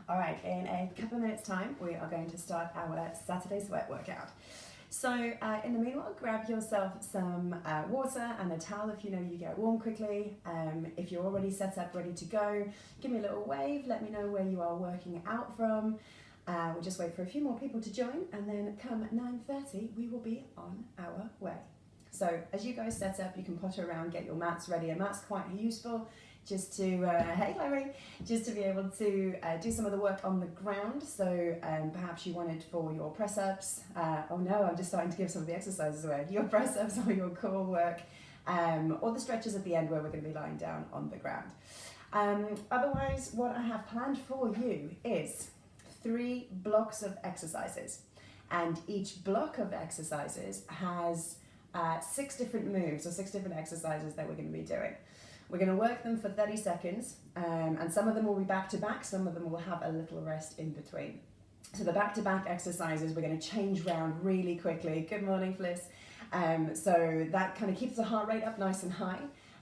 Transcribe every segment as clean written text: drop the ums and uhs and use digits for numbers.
All right, in a couple of minutes time, we are going to start our Saturday sweat workout. So in the meanwhile, grab yourself some water and a towel if you know you get warm quickly. If you're already set up, ready to go, give me a little wave, let me know where you are working out from. We'll just wait for a few more people to join, and then come 9:30, we will be on our way. So as you guys set up, you can potter around, get your mats ready. A mat's quite useful just to, hey Larry, just to be able to do some of the work on the ground. So perhaps you want it for your press-ups. Oh no, I'm just starting to give some of the exercises away. Your press-ups or your core work, or the stretches at the end where we're going to be lying down on the ground. Otherwise, what I have planned for you is 3 blocks of exercises. And each block of exercises has 6 different moves or 6 different exercises that we're going to be doing. We're going to work them for 30 seconds, and some of them will be back to back, some of them will have a little rest in between. So the back-to-back exercises, we're going to change round really quickly. Good morning, Fliss. So that kind of keeps the heart rate up nice and high,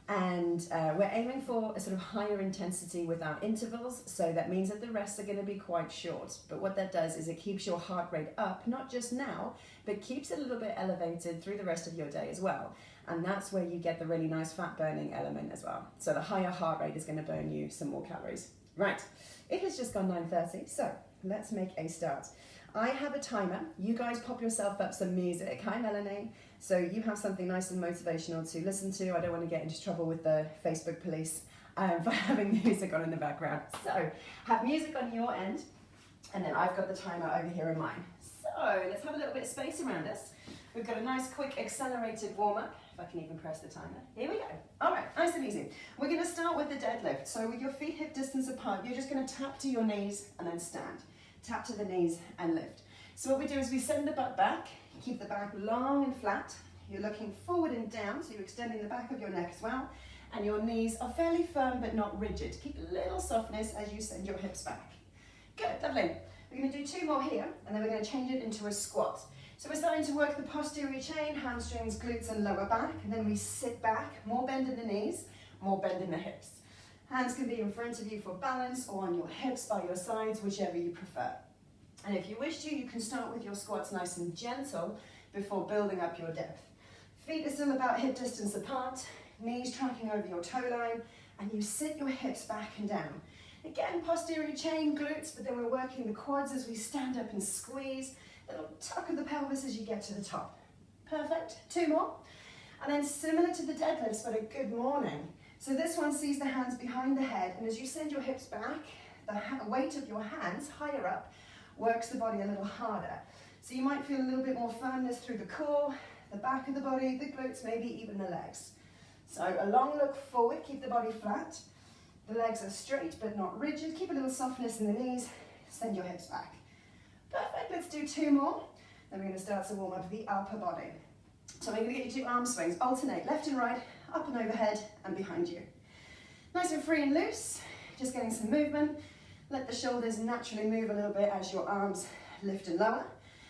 and we're aiming for a sort of higher intensity with our intervals, so that means that the rests are going to be quite short. But what that does is it keeps your heart rate up, not just now, but keeps it a little bit elevated through the rest of your day as well. And that's where you get the really nice fat burning element as well. So the higher heart rate is going to burn you some more calories. Right, it has just gone 9:30, so let's make a start. I have a timer. You guys pop yourself up some music. Hi Melanie. So you have something nice and motivational to listen to. I don't want to get into trouble with the Facebook police for having music on in the background. So have music on your end, and then I've got the timer over here in mine. So let's have a little bit of space around us. We've got a nice quick accelerated warm-up. If I can even press the timer. Here we go. All right, nice and easy. We're going to start with the deadlift. So with your feet hip distance apart, you're just going to tap to your knees and then stand. Tap to the knees and lift. So what we do is we send the butt back, keep the back long and flat. You're looking forward and down, so you're extending the back of your neck as well. And your knees are fairly firm but not rigid. Keep a little softness as you send your hips back. Good, lovely. We're going to do 2 more here, and then we're going to change it into a squat. So we're starting to work the posterior chain, hamstrings, glutes and lower back, and then we sit back, more bend in the knees, more bend in the hips. Hands can be in front of you for balance or on your hips by your sides, whichever you prefer. And if you wish to, you can start with your squats nice and gentle before building up your depth. Feet are still about hip distance apart, knees tracking over your toe line, and you sit your hips back and down. Again, posterior chain, glutes, but then we're working the quads as we stand up and squeeze. Little tuck of the pelvis as you get to the top. Perfect. 2 more. And then similar to the deadlifts, but a good morning. So this one sees the hands behind the head, and as you send your hips back, the weight of your hands higher up works the body a little harder. So you might feel a little bit more firmness through the core, the back of the body, the glutes, maybe even the legs. So a long look forward, keep the body flat. The legs are straight but not rigid. Keep a little softness in the knees, send your hips back. Perfect, let's do 2 more. Then we're going to start to warm up the upper body. So we're going to get you to arm swings, alternate left and right, up and overhead and behind you. Nice and free and loose, just getting some movement. Let the shoulders naturally move a little bit as your arms lift and lower.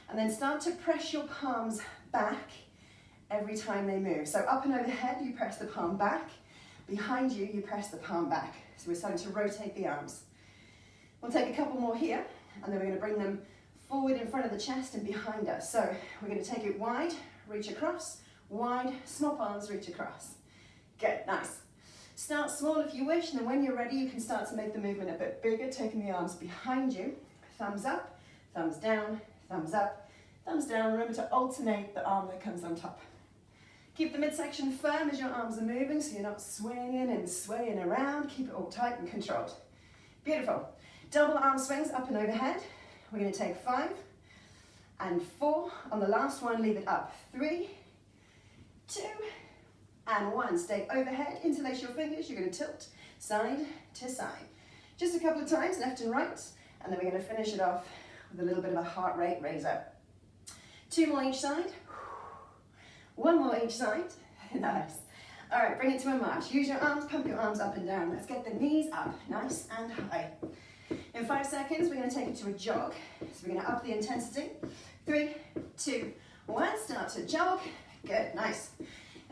And then start to press your palms back every time they move. So up and overhead, you press the palm back. Behind you, you press the palm back. So we're starting to rotate the arms. We'll take a couple more here, and then we're going to bring them forward in front of the chest and behind us. So we're going to take it wide, reach across, wide, small palms, reach across. Good, nice. Start small if you wish, and then when you're ready, you can start to make the movement a bit bigger, taking the arms behind you. Thumbs up, thumbs down, thumbs up, thumbs down. Remember to alternate the arm that comes on top. Keep the midsection firm as your arms are moving, so you're not swinging and swaying around. Keep it all tight and controlled. Beautiful. Double arm swings up and overhead. We're going to take 5 and 4. On the last one, leave it up. 3, 2, and 1. Stay overhead, interlace your fingers. You're going to tilt side to side. Just a couple of times, left and right, and then we're going to finish it off with a little bit of a heart rate raiser. 2 more each side. 1 more each side. Nice. All right, bring it to a march. Use your arms, pump your arms up and down. Let's get the knees up, nice and high. In 5 seconds, we're going to take it to a jog. So we're going to up the intensity. 3, 2, 1, start to jog. Good, nice.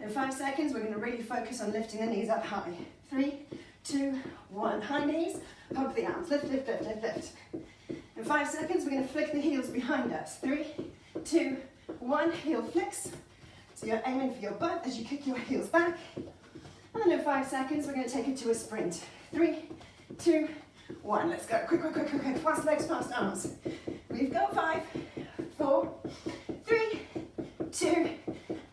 In 5 seconds, we're going to really focus on lifting the knees up high. 3, 2, 1. High knees, pump the arms. Lift, lift, lift, lift, lift. In 5 seconds, we're going to flick the heels behind us. 3, 2, 1. Heel flicks. So you're aiming for your butt as you kick your heels back. And then in 5 seconds, we're going to take it to a sprint. 3, 2, 1. Let's go. Quick, quick, quick, quick, quick. Fast legs, fast arms. We've got 5, 4, 3, 2,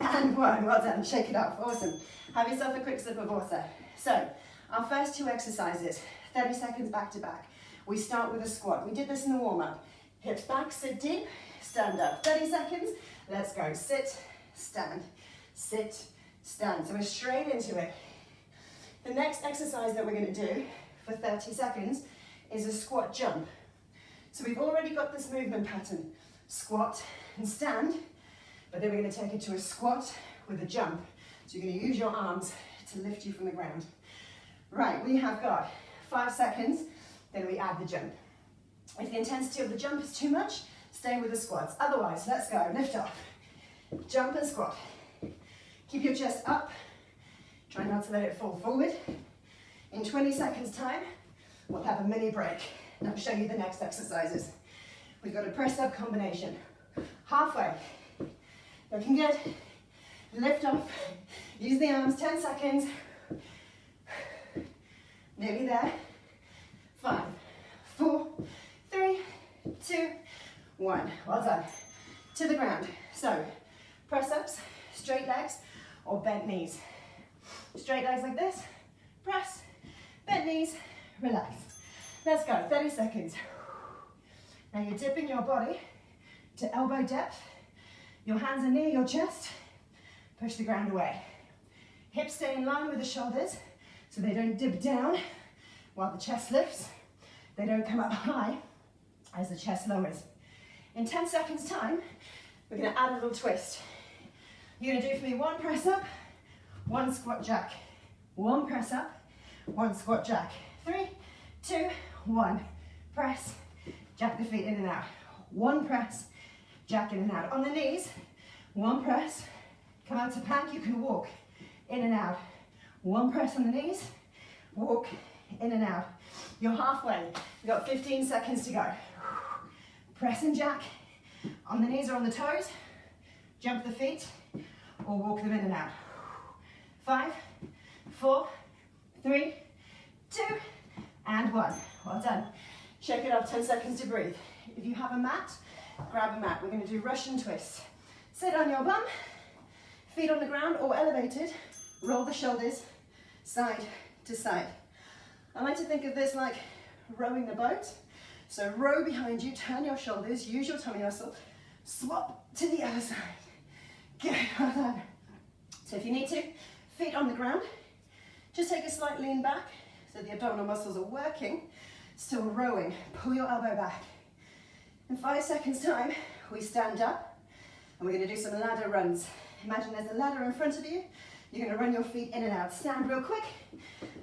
and 1. Well done. Shake it off. Awesome. Have yourself a quick sip of water. So, our first 2 exercises, 30 seconds back to back. We start with a squat. We did this in the warm-up. Hips back, sit deep, stand up. 30 seconds. Let's go. Sit, stand, sit, stand. So we're straight into it. The next exercise that we're going to do for 30 seconds is a squat jump. So we've already got this movement pattern, squat and stand, but then we're going to take it to a squat with a jump. So you're going to use your arms to lift you from the ground. Right, we have got 5 seconds, then we add the jump. If the intensity of the jump is too much, stay with the squats. Otherwise, let's go, lift off, jump and squat. Keep your chest up, try not to let it fall forward. In 20 seconds time, we'll have a mini break. And I'll show you the next exercises. We've got a press-up combination. Halfway. Looking good. Lift off. Use the arms, 10 seconds. Nearly there. 5, 4, 3, 2, 1. Well done. To the ground. So, press-ups, straight legs, or bent knees. Straight legs like this. Press. Bent knees. Relax. Let's go, 30 seconds. Now you're dipping your body to elbow depth. Your hands are near your chest. Push the ground away. Hips stay in line with the shoulders so they don't dip down while the chest lifts. They don't come up high as the chest lowers. In 10 seconds time, we're gonna add a little twist. You're gonna do for me 1 press up, 1 squat jack. 1 press up, 1 squat jack. 3, 2, 1. Press, jack the feet in and out. 1 press, jack in and out. On the knees, 1 press, come out to plank, you can walk in and out. 1 press on the knees, walk in and out. You're halfway, you've got 15 seconds to go. Press and jack, on the knees or on the toes, jump the feet, or walk them in and out. 5, 4, 3, 2, and 1. Well done. Shake it off, 10 seconds to breathe. If you have a mat, grab a mat. We're going to do Russian twists. Sit on your bum, feet on the ground or elevated. Roll the shoulders side to side. I like to think of this like rowing the boat. So row behind you, turn your shoulders, use your tummy muscle, swap to the other side. Good, well done. So if you need to, feet on the ground, just take a slight lean back so the abdominal muscles are working. Still rowing, pull your elbow back. In 5 seconds time, we stand up and we're going to do some ladder runs. Imagine there's a ladder in front of you. You're going to run your feet in and out. Stand real quick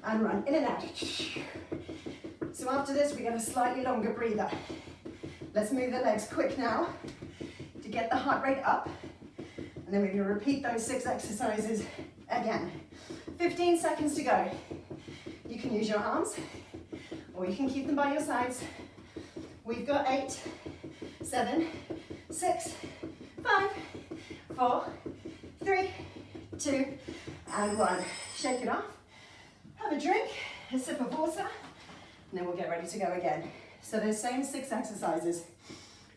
and run in and out. So after this, we get a slightly longer breather. Let's move the legs quick now to get the heart rate up. And then we're going to repeat those 6 exercises again. 15 seconds to go. You can use your arms or you can keep them by your sides. We've got 8, 7, 6, 5, 4, 3, 2, and 1. Shake it off. Have a drink, a sip of water, and then we'll get ready to go again. So those same 6 exercises,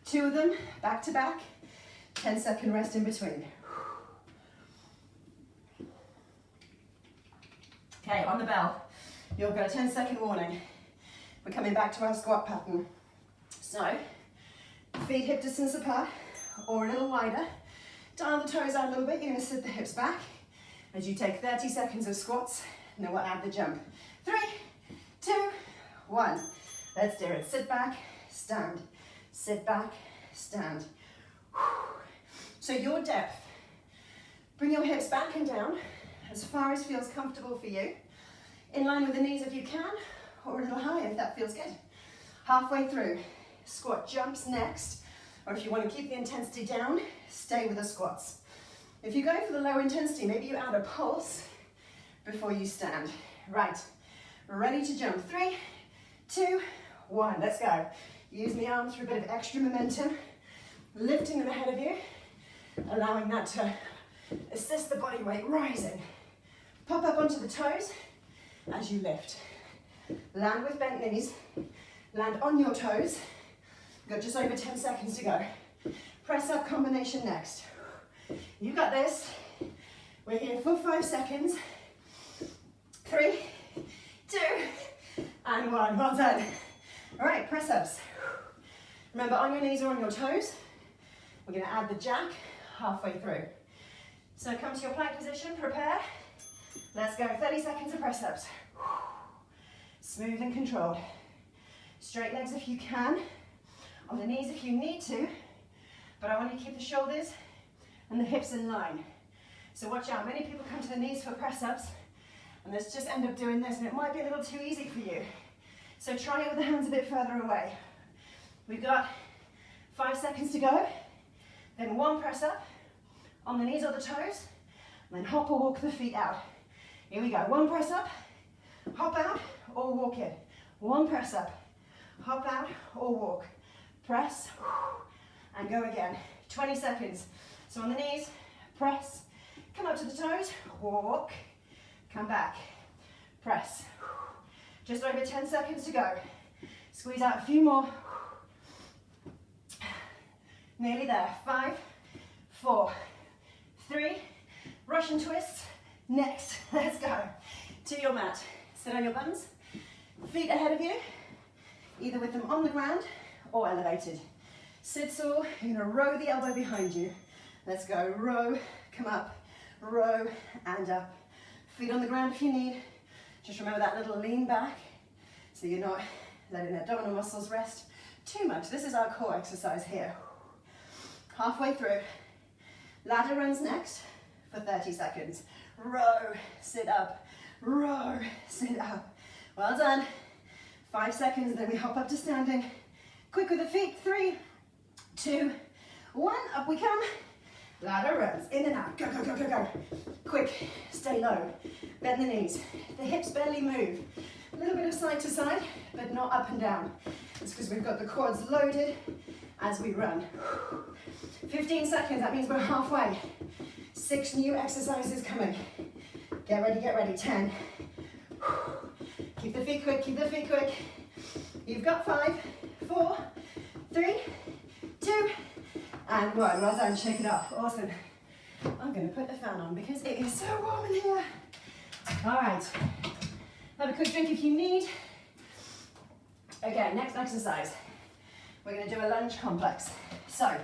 2 of them back to back, 10-second rest in between. Okay, on the bell, you'll go 10-second warning. We're coming back to our squat pattern. So, feet hip distance apart or a little wider. Dial the toes out a little bit. You're going to sit the hips back as you take 30 seconds of squats, and then we'll add the jump. 3, 2, 1. Let's do it. Sit back, stand. Sit back, stand. So your depth. Bring your hips back and down as far as feels comfortable for you. In line with the knees if you can, or a little higher if that feels good. Halfway through, squat jumps next, or if you want to keep the intensity down, stay with the squats. If you go for the lower intensity, maybe you add a pulse before you stand. Right, Ready to jump. 3, 2, 1. Let's go. Use the arms for a bit of extra momentum. Lifting them ahead of you. Allowing that to assist the body weight rising. Pop up onto the toes as you lift. Land with bent knees. Land on your toes. We've got just over 10 seconds to go. Press up combination next. You got this. We're here for 5 seconds. 3, 2, and 1. Well done. All right, press ups. Remember, on your knees or on your toes. We're going to add the jack halfway through. So come to your plank position, prepare. Let's go. 30 seconds of press ups. Smooth and controlled. Straight legs if you can. On the knees if you need to. But I want you to keep the shoulders and the hips in line. So watch out. Many people come to the knees for press ups and let's just end up doing this, and it might be a little too easy for you. So try it with the hands a bit further away. We've got 5 seconds to go. Then 1 press up on the knees or the toes. And then hop or walk the feet out. Here we go. 1 press up, hop out or walk in. 1 press up, hop out or walk. Press and go again. 20 seconds. So on the knees, press, come up to the toes, walk, come back, press. Just over 10 seconds to go. Squeeze out a few more. Nearly there. 5, 4, 3, Russian twists. Next, let's go to your mat. Sit on your bums, feet ahead of you, either with them on the ground or elevated. Sit tall, you're gonna row the elbow behind you. Let's go, row, come up, row, and up. Feet on the ground if you need. Just remember that little lean back, so you're not letting the abdominal muscles rest too much. This is our core exercise here. Halfway through. Ladder runs next for 30 seconds. Row, sit up, row, sit up. Well done. 5 seconds, then we hop up to standing. Quick with the feet. 3, 2, 1, up we come. Ladder runs, in and out, go, go, go, go, go. Quick, stay low, bend the knees. The hips barely move. A little bit of side to side, but not up and down. It's because we've got the quads loaded as we run. 15 seconds, that means we're halfway. 6 new exercises coming. Get ready, get ready. 10. Keep the feet quick, keep the feet quick. You've got 5, 4, 3, 2, and 1. Well done, shake it off. Awesome. I'm going to put the fan on because it is so warm in here. All right. Have a quick drink if you need. Okay, next exercise. We're going to do a lunge complex. So,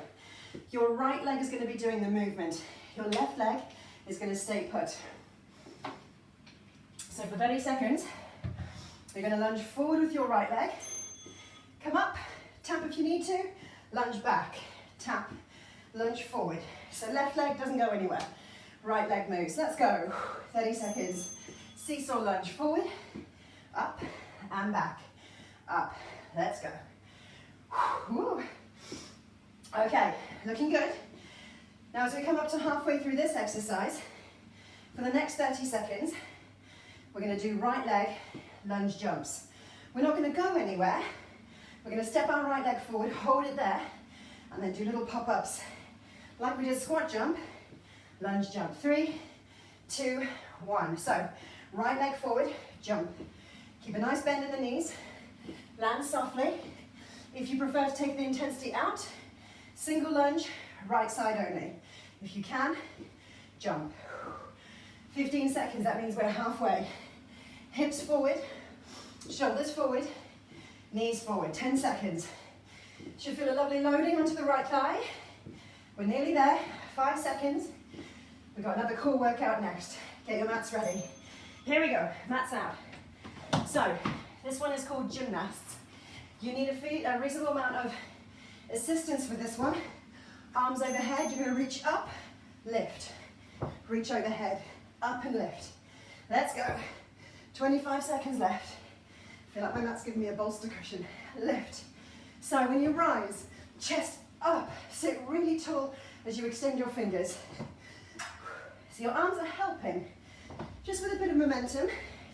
your right leg is going to be doing the movement. Your left leg is going to stay put. So for 30 seconds, you're going to lunge forward with your right leg. Come up, tap if you need to, lunge back, tap, lunge forward. So left leg doesn't go anywhere. Right leg moves. Let's go. 30 seconds. Seesaw lunge forward, up and back, up. Let's go. Woo. Okay, looking good. Now as we come up to halfway through this exercise, for the next 30 seconds, we're going to do right leg lunge jumps. We're not going to go anywhere. We're going to step our right leg forward, hold it there, and then do little pop-ups. Like we did squat jump, lunge jump. 3, 2, 1. So, right leg forward, jump. Keep a nice bend in the knees. Land softly. If you prefer to take the intensity out, single lunge, right side only. If you can, jump. 15 seconds, that means we're halfway. Hips forward, shoulders forward, knees forward. 10 seconds. Should feel a lovely loading onto the right thigh. We're nearly there. 5 seconds. We've got another core workout next. Get your mats ready. Here we go, mats out. So, this one is called Gymnasts. You need a reasonable amount of assistance with this one. Arms overhead, you're going to reach up, lift. Reach overhead, up and lift. Let's go. 25 seconds left. I feel like my mat's giving me a bolster cushion. Lift. So when you rise, chest up, sit really tall as you extend your fingers. So your arms are helping, just with a bit of momentum,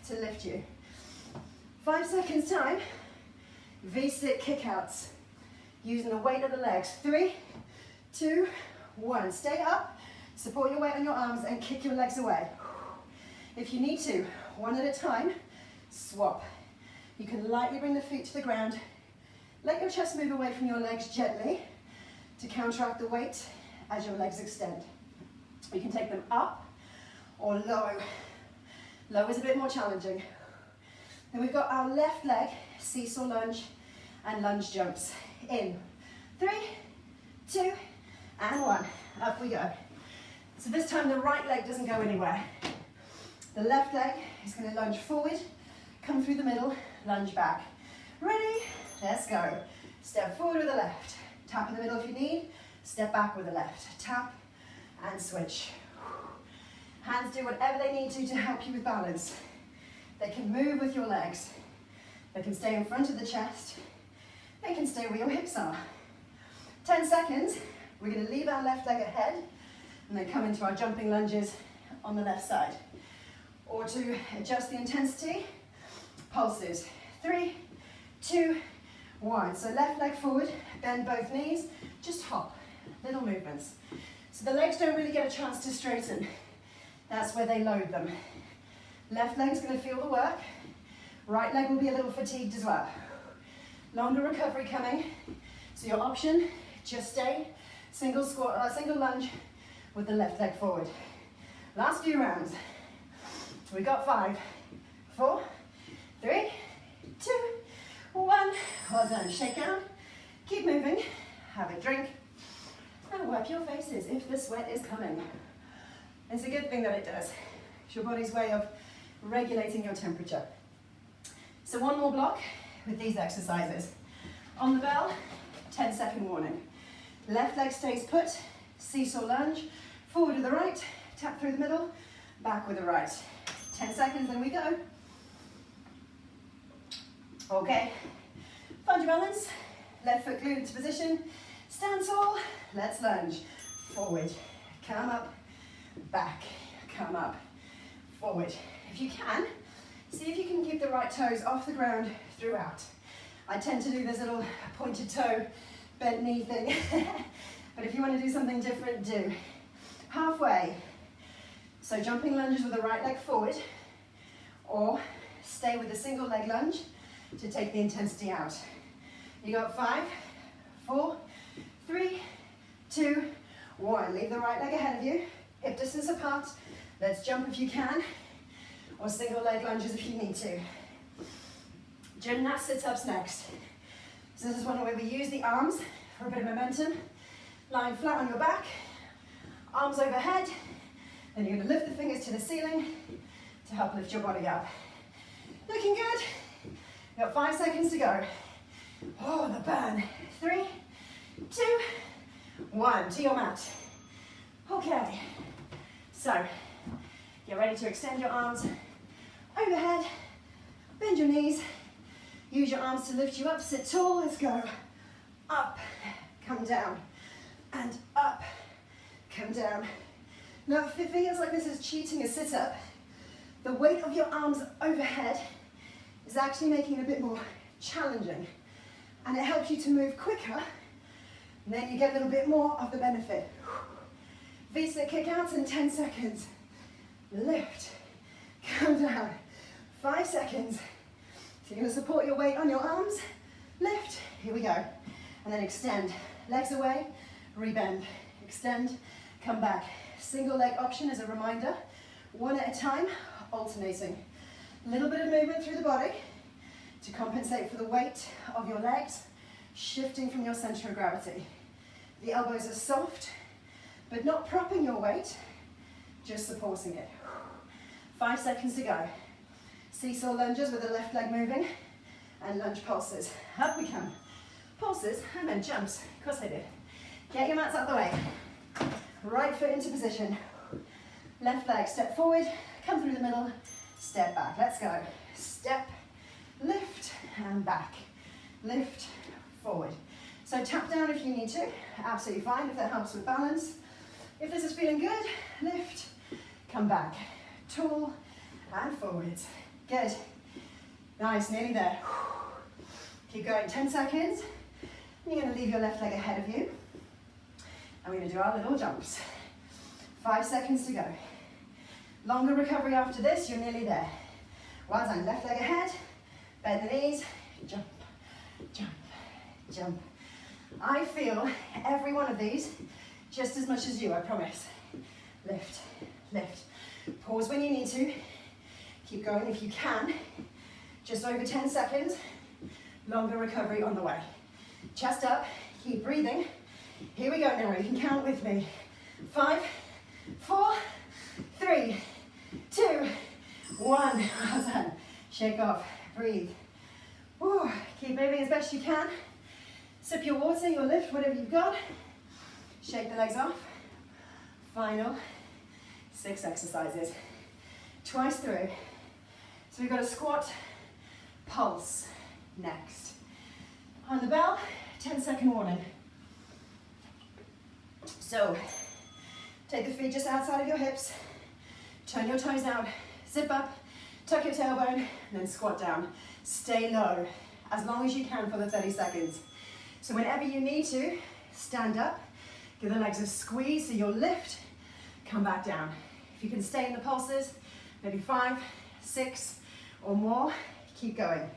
to lift you. 5 seconds time. V-sit kickouts. Using the weight of the legs. 3, 2, 1. Stay up. Support your weight on your arms and kick your legs away. If you need to, one at a time, swap. You can lightly bring the feet to the ground. Let your chest move away from your legs gently to counteract the weight as your legs extend. You can take them up or low. Low is a bit more challenging. Then we've got our left leg, seesaw lunge and lunge jumps. In 3, 2, and 1. Up we go. So this time the right leg doesn't go anywhere. The left leg is going to lunge forward, come through the middle, lunge back. Ready? Let's go. Step forward with the left. Tap in the middle if you need. Step back with the left. Tap and switch. Hands do whatever they need to help you with balance. They can move with your legs. They can stay in front of the chest. They can stay where your hips are. 10 seconds. We're going to leave our left leg ahead and then come into our jumping lunges on the left side. Or to adjust the intensity, pulses. 3, 2, 1. So left leg forward, bend both knees, just hop. Little movements. So the legs don't really get a chance to straighten. That's where they load them. Left leg's going to feel the work. Right leg will be a little fatigued as well. Longer recovery coming. So your option, just stay single squat, single lunge with the left leg forward. Last few rounds. We got 5, 4, 3, 2, 1. Well done. Shake down. Keep moving. Have a drink. And wipe your faces if the sweat is coming. It's a good thing that it does. It's your body's way of regulating your temperature. So one more block with these exercises. On the bell, 10-second warning. Left leg stays put, seesaw lunge, forward with the right, tap through the middle, back with the right. 10 seconds, and we go. Okay, find your balance, left foot glued into position, stand tall, let's lunge. Forward, come up, back, come up, forward. If you can, see if you can keep the right toes off the ground throughout. I tend to do this little pointed toe, bent knee thing, but if you want to do something different, do. Halfway. So jumping lunges with the right leg forward, or stay with a single leg lunge to take the intensity out. You got 5, 4, 3, 2, 1. Leave the right leg ahead of you, hip distance apart. Let's jump if you can, or single leg lunges if you need to. Gymnasts Ups next. So this is one where we use the arms for a bit of momentum. Lying flat on your back, arms overhead, then you're going to lift the fingers to the ceiling to help lift your body up. Looking good. You've got 5 seconds to go. Oh, the burn. 3, 2, 1. To your mat. Okay. So, get ready to extend your arms overhead. Bend your knees. Use your arms to lift you up. Sit tall. Let's go. Up. Come down. And up. Come down. Now, if it feels like this is cheating a sit-up, the weight of your arms overhead is actually making it a bit more challenging. And it helps you to move quicker, and then you get a little bit more of the benefit. V-sit kickouts in 10 seconds. Lift. Come down. 5 seconds. So you're going to support your weight on your arms. Lift. Here we go. And then extend. Legs away. Rebend. Extend. Come back. Single leg option as a reminder. One at a time, alternating. A little bit of movement through the body to compensate for the weight of your legs, shifting from your center of gravity. The elbows are soft, but not propping your weight, just supporting it. 5 seconds to go. Seesaw lunges with the left leg moving, and lunge pulses. Up we come. Pulses, and then jumps. Of course I did. Get your mats out of the way. Right foot into position. Left leg, step forward, come through the middle, step back. Let's go. Step, lift, and back. Lift, forward. So tap down if you need to. Absolutely fine if that helps with balance. If this is feeling good, lift, come back. Tall and forwards. Good. Nice, nearly there. Keep going, 10 seconds. You're going to leave your left leg ahead of you. And we're going to do our little jumps. 5 seconds to go. Longer recovery after this, you're nearly there. Well done, left leg ahead, bend the knees, jump, jump, jump. I feel every one of these just as much as you, I promise. Lift, lift. Pause when you need to. Keep going if you can. Just over 10 seconds. Longer recovery on the way. Chest up, keep breathing. Here we go now, you can count with me. 5, 4, 3, 2, 1. Well done. Shake off, breathe. Woo. Keep moving as best you can. Sip your water, your lift, whatever you've got. Shake the legs off. Final 6 exercises. Twice through. So we've got a squat, pulse next. On the bell, 10-second warning. So, take the feet just outside of your hips, turn your toes out, zip up, tuck your tailbone, and then squat down. Stay low, as long as you can for the 30 seconds. So whenever you need to, stand up, give the legs a squeeze so you'll lift, come back down. If you can stay in the pulses, maybe 5, 6 or more, keep going.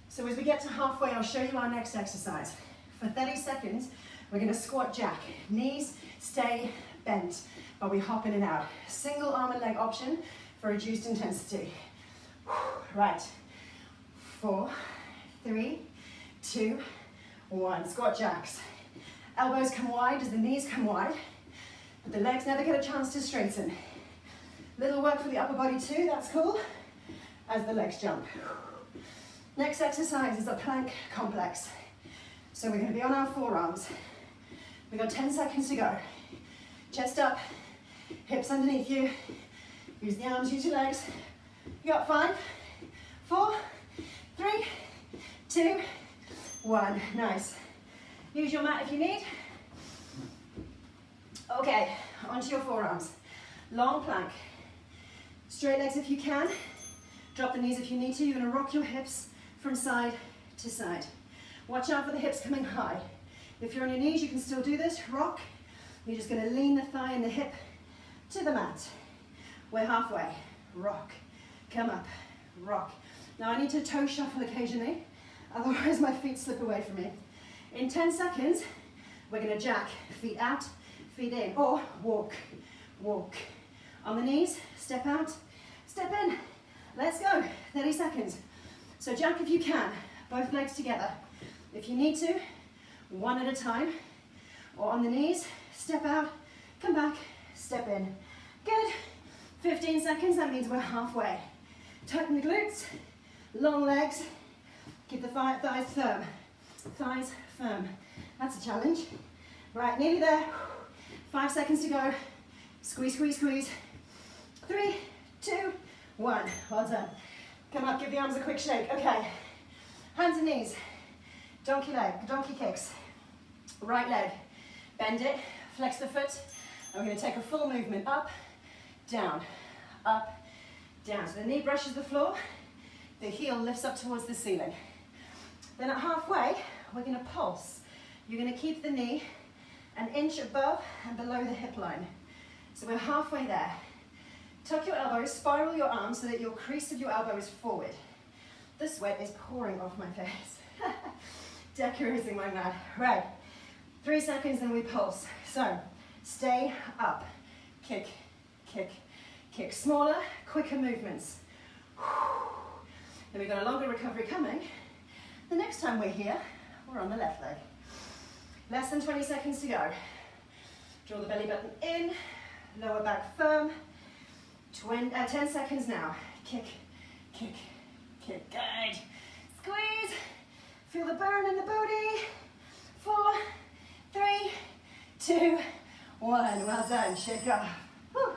So as we get to halfway, I'll show you our next exercise. For 30 seconds, we're gonna squat jack. Knees stay bent, but we hop in and out. Single arm and leg option for reduced intensity. Right, 4, 3, 2, 1. Squat jacks. Elbows come wide as the knees come wide, but the legs never get a chance to straighten. Little work for the upper body too, that's cool, as the legs jump. Next exercise is a plank complex. So we're going to be on our forearms. We've got 10 seconds to go. Chest up, hips underneath you. Use the arms, use your legs. You got 5, 4, 3, 2, 1. Nice. Use your mat if you need. Okay, onto your forearms. Long plank. Straight legs if you can. Drop the knees if you need to. You're going to rock your hips from side to side. Watch out for the hips coming high. If you're on your knees, you can still do this. Rock. You're just going to lean the thigh and the hip to the mat. We're halfway. Rock. Come up. Rock. Now I need to toe shuffle occasionally, otherwise my feet slip away from me. In 10 seconds, we're going to jack. Feet out, feet in, or walk. Walk. On the knees, step out, step in. Let's go. 30 seconds. So jack if you can, both legs together. If you need to, one at a time, or on the knees, step out, come back, step in. Good. 15 seconds, that means we're halfway. Tighten the glutes, long legs, keep the thighs firm. Thighs firm. That's a challenge. Right, nearly there. 5 seconds to go. Squeeze, squeeze, squeeze. 3, 2, 1. Well done. Come up, give the arms a quick shake. Okay. Hands and knees. Donkey leg, donkey kicks. Right leg. Bend it, flex the foot. And we're going to take a full movement up, down, up, down. So the knee brushes the floor, the heel lifts up towards the ceiling. Then at halfway, we're going to pulse. You're going to keep the knee an inch above and below the hip line. So we're halfway there. Tuck your elbows, spiral your arms so that your crease of your elbow is forward. The sweat is pouring off my face. Decorating my mat. Right, 3 seconds and we pulse. So, stay up, kick, kick, kick. Smaller, quicker movements. Then we've got a longer recovery coming. The next time we're here, we're on the left leg. Less than 20 seconds to go. Draw the belly button in, lower back firm. 10 seconds now. Kick, kick, kick. Good. Squeeze. Feel the burn in the booty. 4, 3, 2, 1. Well done. Shake off. Whew.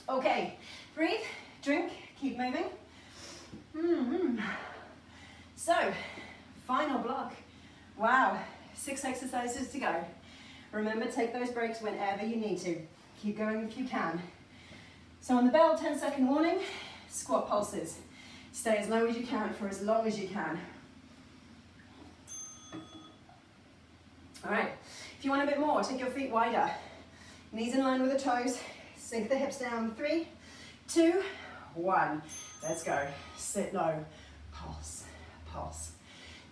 Okay. Breathe, drink, keep moving. So, final block. Wow. 6 exercises to go. Remember, take those breaks whenever you need to. Keep going if you can. So on the bell, 10-second warning, squat pulses. Stay as low as you can for as long as you can. All right, if you want a bit more, take your feet wider. Knees in line with the toes, sink the hips down. 3, 2, 1. Let's go. Sit low, pulse, pulse.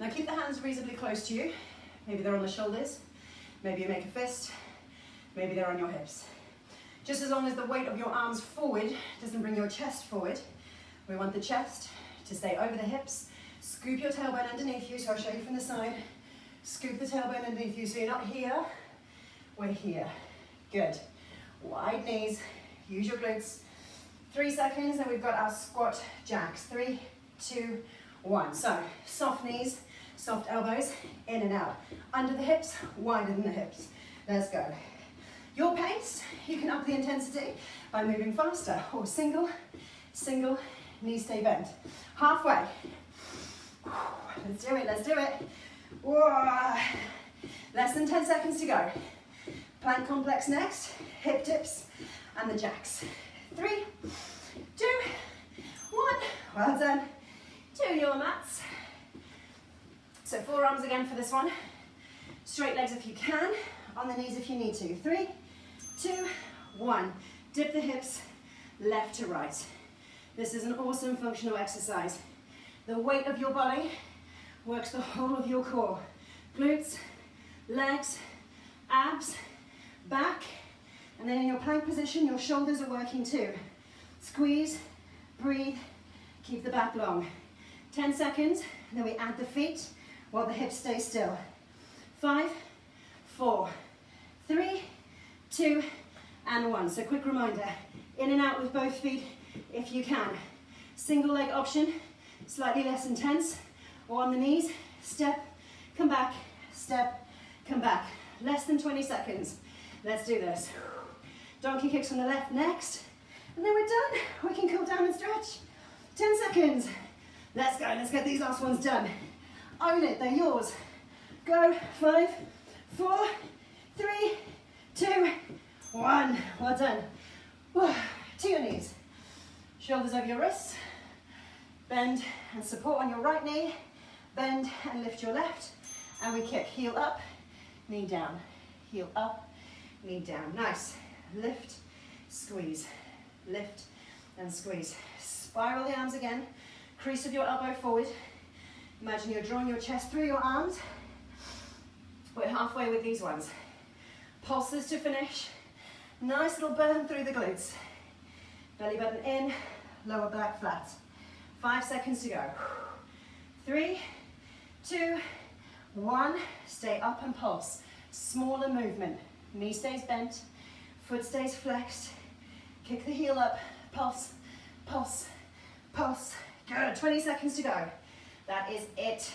Now keep the hands reasonably close to you. Maybe they're on the shoulders, maybe you make a fist, maybe they're on your hips. Just as long as the weight of your arms forward doesn't bring your chest forward, we want the chest to stay over the hips. Scoop your tailbone underneath you, so I'll show you from the side. Scoop the tailbone underneath you, so you're not here, we're here. Good. Wide knees, use your glutes. 3 seconds, and we've got our squat jacks. 3, 2, 1. So, soft knees, soft elbows, in and out. Under the hips, wider than the hips. Let's go. Your pace, you can up the intensity by moving faster, or single, single, knees stay bent. Halfway. Let's do it, let's do it. Whoa. Less than 10 seconds to go. Plank complex next, hip dips, and the jacks. 3, 2, 1. Well done. To your mats. So forearms again for this one. Straight legs if you can. On the knees if you need to. 3, 2, 1. Dip the hips left to right. This is an awesome functional exercise. The weight of your body works the whole of your core. Glutes, legs, abs, back, and then in your plank position, your shoulders are working too. Squeeze, breathe, keep the back long. 10 seconds, and then we add the feet while the hips stay still. 5, 4, 3, 2, and 1. So quick reminder, in and out with both feet if you can. Single leg option, slightly less intense, or on the knees, step, come back, step, come back. Less than 20 seconds. Let's do this. Donkey kicks on the left next, and then we're done. We can cool down and stretch. 10 seconds. Let's go, let's get these last ones done. Own it, they're yours. Go, 5, 4, 3, 2, 1. Well done. To your knees. Shoulders over your wrists. Bend and support on your right knee. Bend and lift your left. And we kick, heel up, knee down. Heel up, knee down. Nice. Lift, squeeze. Lift and squeeze. Spiral the arms again. Crease of your elbow forward. Imagine you're drawing your chest through your arms. We're halfway with these ones. Pulses to finish. Nice little burn through the glutes. Belly button in, lower back flat. 5 seconds to go. 3, 2, 1. Stay up and pulse. Smaller movement. Knee stays bent, foot stays flexed. Kick the heel up. Pulse, pulse, pulse. Good. 20 seconds to go. That is it.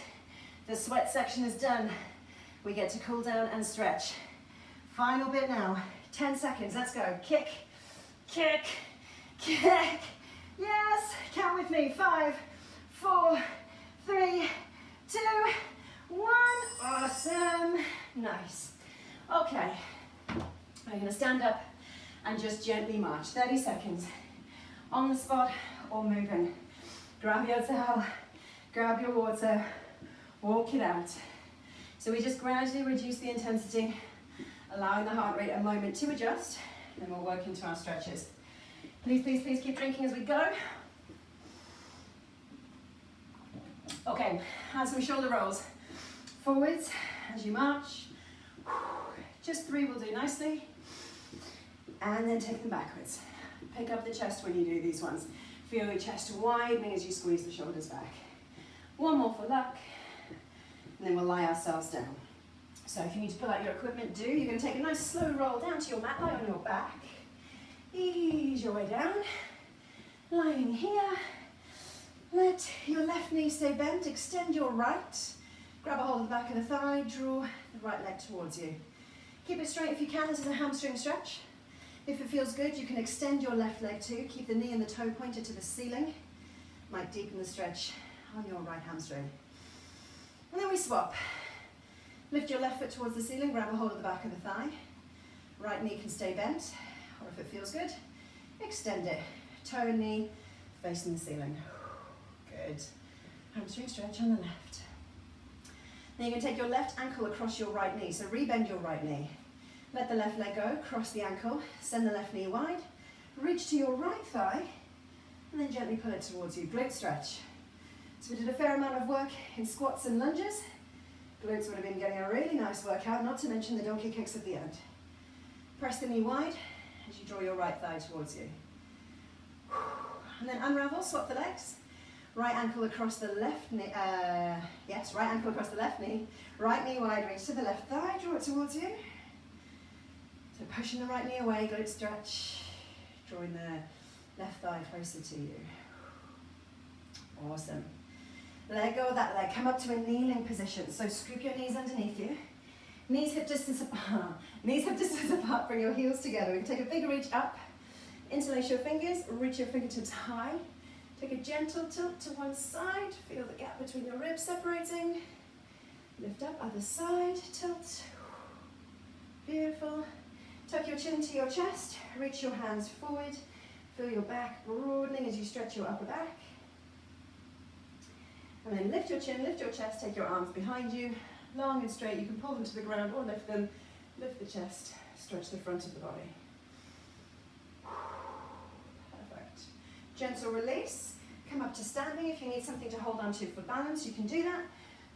The sweat section is done. We get to cool down and stretch. Final bit now. 10 seconds. Let's go. Kick, kick, kick. Yes. Count with me. 5, 4, 3, 2, 1. Awesome. Nice. Okay. We're going to stand up and just gently march. 30 seconds. On the spot or moving. Grab your towel. Grab your water. Walk it out. So we just gradually reduce the intensity, allowing the heart rate a moment to adjust, then we'll work into our stretches. Please, please, please keep drinking as we go. Okay, add some shoulder rolls. Forwards as you march. Just 3 will do nicely. And then take them backwards. Pick up the chest when you do these ones. Feel your chest widening as you squeeze the shoulders back. 1 more for luck. And then we'll lie ourselves down. So if you need to pull out your equipment, do. You're going to take a nice slow roll down to your mat, lie on your back. Ease your way down. Lying here. Let your left knee stay bent. Extend your right. Grab a hold of the back of the thigh. Draw the right leg towards you. Keep it straight if you can. This is a hamstring stretch. If it feels good, you can extend your left leg too. Keep the knee and the toe pointed to the ceiling. Might deepen the stretch on your right hamstring. And then we swap. Lift your left foot towards the ceiling, grab a hold of the back of the thigh. Right knee can stay bent, or if it feels good, extend it. Toe and knee facing the ceiling. Good. Hamstring stretch on the left. Then you're going to take your left ankle across your right knee. So rebend your right knee. Let the left leg go, cross the ankle, send the left knee wide, reach to your right thigh, and then gently pull it towards you. Glute stretch. So we did a fair amount of work in squats and lunges. Glutes would have been getting a really nice workout, not to mention the donkey kicks at the end. Press the knee wide as you draw your right thigh towards you. And then unravel, swap the legs. Right ankle across the left knee, right ankle across the left knee. Right knee wide, reach to the left thigh, draw it towards you. So pushing the right knee away, glute stretch. Drawing the left thigh closer to you. Awesome. Let go of that leg, come up to a kneeling position. So scoop your knees underneath you. Knees hip distance apart. Knees hip distance apart, bring your heels together. We can take a big reach up. Interlace your fingers, reach your fingertips high. Take a gentle tilt to one side. Feel the gap between your ribs separating. Lift up, other side, tilt. Beautiful. Tuck your chin to your chest. Reach your hands forward. Feel your back broadening as you stretch your upper back. And then lift your chin, lift your chest, take your arms behind you, long and straight. You can pull them to the ground or lift them. Lift the chest, stretch the front of the body. Perfect. Gentle release. Come up to standing. If you need something to hold on to for balance, you can do that.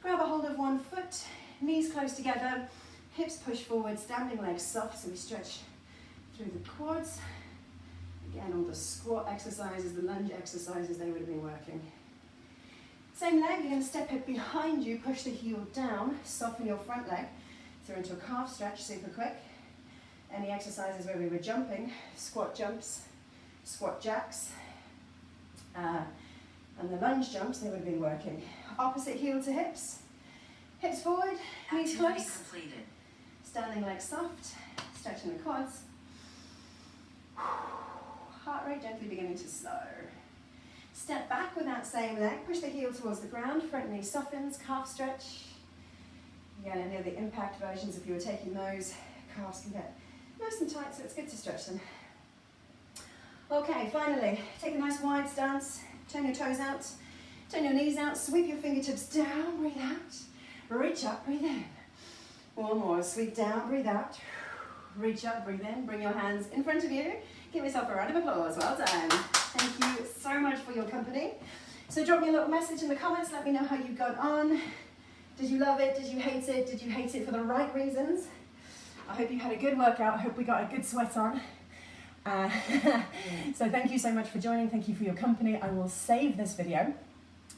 Grab a hold of one foot, knees close together, hips push forward, standing legs soft, so we stretch through the quads. Again, all the squat exercises, the lunge exercises, they would have been working. Same leg, you're going to step it behind you, push the heel down, soften your front leg. So into a calf stretch, super quick. Any exercises where we were jumping, squat jumps, squat jacks, and the lunge jumps, they would have been working. Opposite heel to hips. Hips forward, knees close. Completed. Standing legs soft, stretching the quads. Heart rate gently beginning to slow. Step back with that same leg, push the heel towards the ground, front knee softens, calf stretch. Again, any of the impact versions, if you were taking those, calves can get nice and tight, so it's good to stretch them. Okay, finally, take a nice wide stance, turn your toes out, turn your knees out, sweep your fingertips down, breathe out, reach up, breathe in. One more, sweep down, breathe out, reach up, breathe in, bring your hands in front of you. Give yourself a round of applause, well done. Thank you so much for your company. So drop me a little message in the comments, let me know how you got on. Did you love it? Did you hate it? Did you hate it for the right reasons? I hope you had a good workout, I hope we got a good sweat on. So thank you so much for joining, thank you for your company. I will save this video.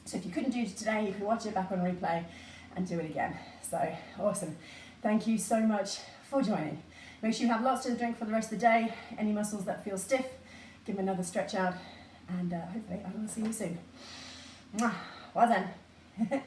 So if you couldn't do it today, you can watch it back on replay and do it again. So awesome. Thank you so much for joining. Make sure you have lots to drink for the rest of the day. Any muscles that feel stiff, give them another stretch out, and hopefully I will see you soon. Well done.